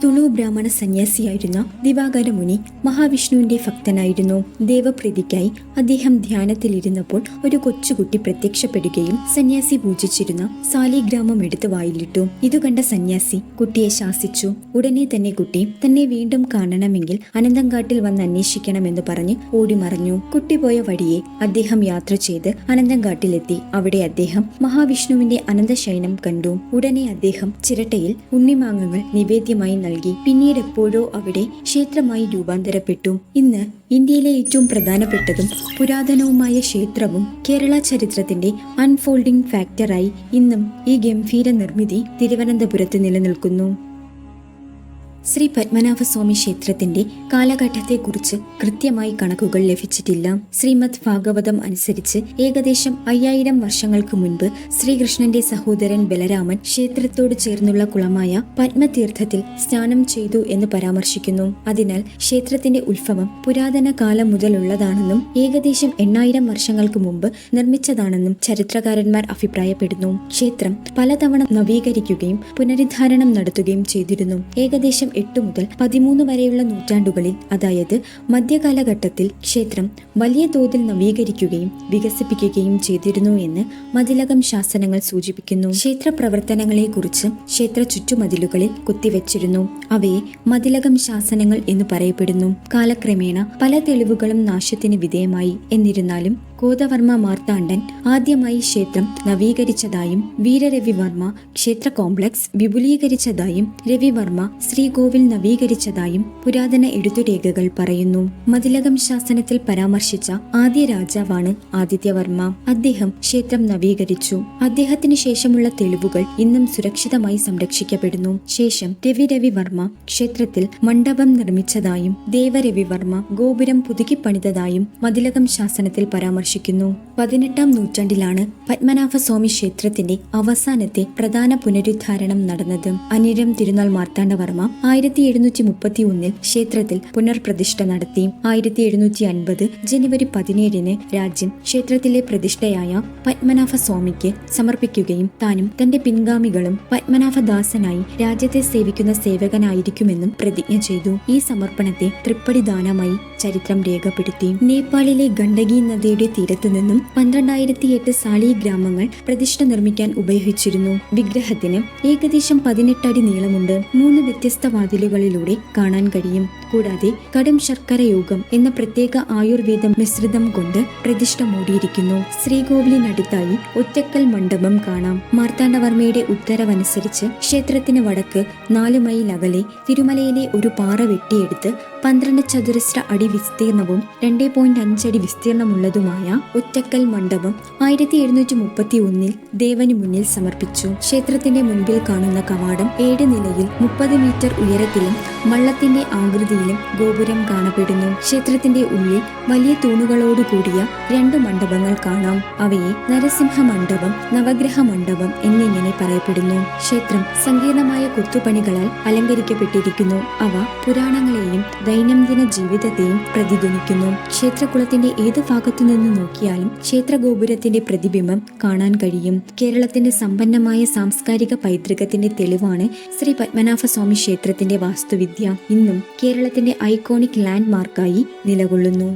തുളു ബ്രാഹ്മണ സന്യാസിയായിരുന്ന ദിവാകര മുനി മഹാവിഷ്ണുവിന്റെ ഭക്തനായിരുന്നു. ദേവപ്രീതിക്കായി അദ്ദേഹം ധ്യാനത്തിലിരുന്നപ്പോൾ ഒരു കൊച്ചുകുട്ടി പ്രത്യക്ഷപ്പെടുകയും സന്യാസി പൂജിച്ചിരുന്ന സാലിഗ്രാമം എടുത്ത് വായിലിട്ടു. ഇതു കണ്ട സന്യാസി കുട്ടിയെ ശാസിച്ചു. ഉടനെ തന്നെ കുട്ടി തന്നെ വീണ്ടും കാണണമെങ്കിൽ അനന്തംകാട്ടിൽ വന്ന് അന്വേഷിക്കണമെന്ന് പറഞ്ഞ് ഓടിമറഞ്ഞു. കുട്ടി പോയ വഴിയെ അദ്ദേഹം യാത്ര ചെയ്ത് അനന്തംകാട്ടിലെത്തി. അവിടെ അദ്ദേഹം മഹാവിഷ്ണുവിന്റെ അനന്തശയനം കണ്ടു. ഉടനെ അദ്ദേഹം ചിരട്ടയിൽ ഉണ്ണിമാങ്ങകൾ നിവേദ്യമായി നൽകി. പിന്നീട് എപ്പോഴോ അവിടെ ക്ഷേത്രമായി രൂപാന്തരപ്പെട്ടു. ഇന്ന് ഇന്ത്യയിലെ ഏറ്റവും പ്രധാനപ്പെട്ടതും പുരാതനവുമായ ക്ഷേത്രവും കേരള ചരിത്രത്തിന്റെ അൺഫോൾഡിംഗ് ഫാക്ടറായി ഇന്നും ഈ ഗംഭീര നിർമ്മിതി തിരുവനന്തപുരത്ത് നിലനിൽക്കുന്നു. ശ്രീ പത്മനാഭസ്വാമി ക്ഷേത്രത്തിന്റെ കാലഘട്ടത്തെക്കുറിച്ച് കൃത്യമായി കണക്കുകൾ ലഭിച്ചിട്ടില്ല. ശ്രീമദ് ഭാഗവതം അനുസരിച്ച് ഏകദേശം 5000 വർഷങ്ങൾക്ക് മുൻപ് ശ്രീകൃഷ്ണന്റെ സഹോദരൻ ബലരാമൻ ക്ഷേത്രത്തോട് ചേർന്നുള്ള കുളമായ പത്മതീർത്ഥത്തിൽ സ്നാനം ചെയ്തു എന്ന് പരാമർശിക്കുന്നു. അതിനാൽ ക്ഷേത്രത്തിന്റെ ഉത്ഭവം പുരാതന കാലം മുതലുള്ളതാണെന്നും ഏകദേശം 8000 വർഷങ്ങൾക്ക് മുമ്പ് നിർമ്മിച്ചതാണെന്നും ചരിത്രകാരന്മാർ അഭിപ്രായപ്പെടുന്നു. ക്ഷേത്രം പലതവണ നവീകരിക്കുകയും പുനരുദ്ധാരണം നടത്തുകയും ചെയ്തിരുന്നു. ഏകദേശം 8 മുതൽ 13 വരെയുള്ള നൂറ്റാണ്ടുകളിൽ, അതായത് മധ്യകാലഘട്ടത്തിൽ ക്ഷേത്രം വലിയ തോതിൽ നവീകരിക്കുകയും വികസിപ്പിക്കുകയും ചെയ്തിരുന്നു എന്ന് മതിലകം ശാസനങ്ങൾ സൂചിപ്പിക്കുന്നു. ക്ഷേത്ര പ്രവർത്തനങ്ങളെക്കുറിച്ച് ക്ഷേത്ര ചുറ്റുമതിലുകളിൽ കുത്തിവെച്ചിരുന്നു. അവയെ മതിലകം ശാസനങ്ങൾ എന്ന് പറയപ്പെടുന്നു. കാലക്രമേണ പല തെളിവുകളും നാശത്തിന് വിധേയമായി. എന്നിരുന്നാലും കോതവർമ്മ മാർത്താണ്ഡൻ ആദ്യമായി ക്ഷേത്രം നവീകരിച്ചതായും വീരരവിവർമ്മ ക്ഷേത്ര കോംപ്ലക്സ് വിപുലീകരിച്ചതായും രവിവർമ്മ ശ്രീകോവിൽ നവീകരിച്ചതായും പുരാതന എഴുത്തുരേഖകൾ പറയുന്നു. മതിലകം ശാസനത്തിൽ പരാമർശിച്ച ആദ്യ രാജാവാണ് ആദിത്യവർമ്മ. അദ്ദേഹം ക്ഷേത്രം നവീകരിച്ചു. അദ്ദേഹത്തിന് ശേഷമുള്ള തെളിവുകൾ ഇന്നും സുരക്ഷിതമായി സംരക്ഷിക്കപ്പെടുന്നു. ശേഷം രവിവർമ്മ ക്ഷേത്രത്തിൽ മണ്ഡപം നിർമ്മിച്ചതായും ദേവരവിവർമ്മ ഗോപുരം പുതുക്കിപ്പണിതതായും മതിലകം ശാസനത്തിൽ പരാമർശിക്കുന്നു. 18ാം നൂറ്റാണ്ടിലാണ് പത്മനാഭസ്വാമി ക്ഷേത്രത്തിന്റെ അവസാനത്തെ പ്രധാന പുനരുദ്ധാരണം നടന്നത്. അനിഴം തിരുനാൾ മാർത്താണ്ഡവർമ്മ 1731 ക്ഷേത്രത്തിൽ പുനർപ്രതിഷ്ഠ നടത്തി. 1750 ജനുവരി 17 രാജ്യം ക്ഷേത്രത്തിലെ പ്രതിഷ്ഠയായ പത്മനാഭസ്വാമിക്ക് സമർപ്പിക്കുകയും താനും തന്റെ പിൻഗാമികളും പത്മനാഭദാസനായി രാജ്യത്തെ സേവിക്കുന്ന സേവകനായിരിക്കുമെന്നും പ്രതിജ്ഞ ചെയ്തു. ഈ സമർപ്പണത്തെ തൃപ്പടിദാനമായി ചരിത്രം രേഖപ്പെടുത്തി. നേപ്പാളിലെ ഗണ്ഡകി നദിയുടെ തീരത്തു നിന്നും 12008 സാലിഗ്രാമങ്ങൾ പ്രതിഷ്ഠ നിർമ്മിക്കാൻ ഉപയോഗിച്ചിരുന്നു. വിഗ്രഹത്തിന് ഏകദേശം 18 അടി നീളമുണ്ട്. 3 വ്യത്യസ്ത വാതിലുകളിലൂടെ കാണാൻ കഴിയും. കൂടാതെ കടും ശർക്കര യോഗം എന്ന പ്രത്യേക ആയുർവേദ മിശ്രിതം കൊണ്ട് പ്രതിഷ്ഠ മൂടിയിരിക്കുന്നു. ശ്രീകോവിലിനടുത്തായി ഒറ്റക്കൽ മണ്ഡപം കാണാം. മാർത്താണ്ഡവർമ്മയുടെ ഉത്തരവനുസരിച്ച് ക്ഷേത്രത്തിന് വടക്ക് 4 മൈൽ അകലെ തിരുമലയിലെ ഒരു പാറ വെട്ടിയെടുത്ത് 12 ചതുരശ്ര അടി വിസ്തീർണവും 2.5 അടി വിസ്തീർണമുള്ളതുമായ ഒറ്റക്കൽ മണ്ഡപം 1731 ദേവന് മുന്നിൽ സമർപ്പിച്ചു. ക്ഷേത്രത്തിന്റെ മുൻപിൽ കാണുന്ന കവാടം 7 നിലയിൽ 30 മീറ്റർ ഉയരത്തിലും വള്ളത്തിന്റെ ആകൃതിയിലും ഗോപുരം കാണപ്പെടുന്നു. ക്ഷേത്രത്തിന്റെ ഉള്ളിൽ വലിയ തൂണുകളോടുകൂടിയ 2 മണ്ഡപങ്ങൾ കാണാം. അവയെ നരസിംഹ മണ്ഡപം, നവഗ്രഹ മണ്ഡപം എന്നിങ്ങനെ പറയപ്പെടുന്നു. ക്ഷേത്രം സങ്കീർണമായ കൊത്തുപണികളാൽ അലങ്കരിക്കപ്പെട്ടിരിക്കുന്നു. അവ പുരാണങ്ങളെയും ദൈനംദിന ജീവിതത്തെയും പ്രതിധ്വനിക്കുന്നു. ക്ഷേത്രകുളത്തിന്റെ ഏത് ഭാഗത്തു നിന്ന് നോക്കിയാലും ക്ഷേത്രഗോപുരത്തിന്റെ പ്രതിബിംബം കാണാൻ കഴിയും. കേരളത്തിന്റെ സമ്പന്നമായ സാംസ്കാരിക പൈതൃകത്തിന്റെ തെളിവാണ് ശ്രീ പത്മനാഭസ്വാമി ക്ഷേത്രത്തിന്റെ വാസ്തുവിദ്യ. ഇന്നും കേരളത്തിന്റെ ഐക്കോണിക് ലാൻഡ് മാർക്കായി നിലകൊള്ളുന്നു.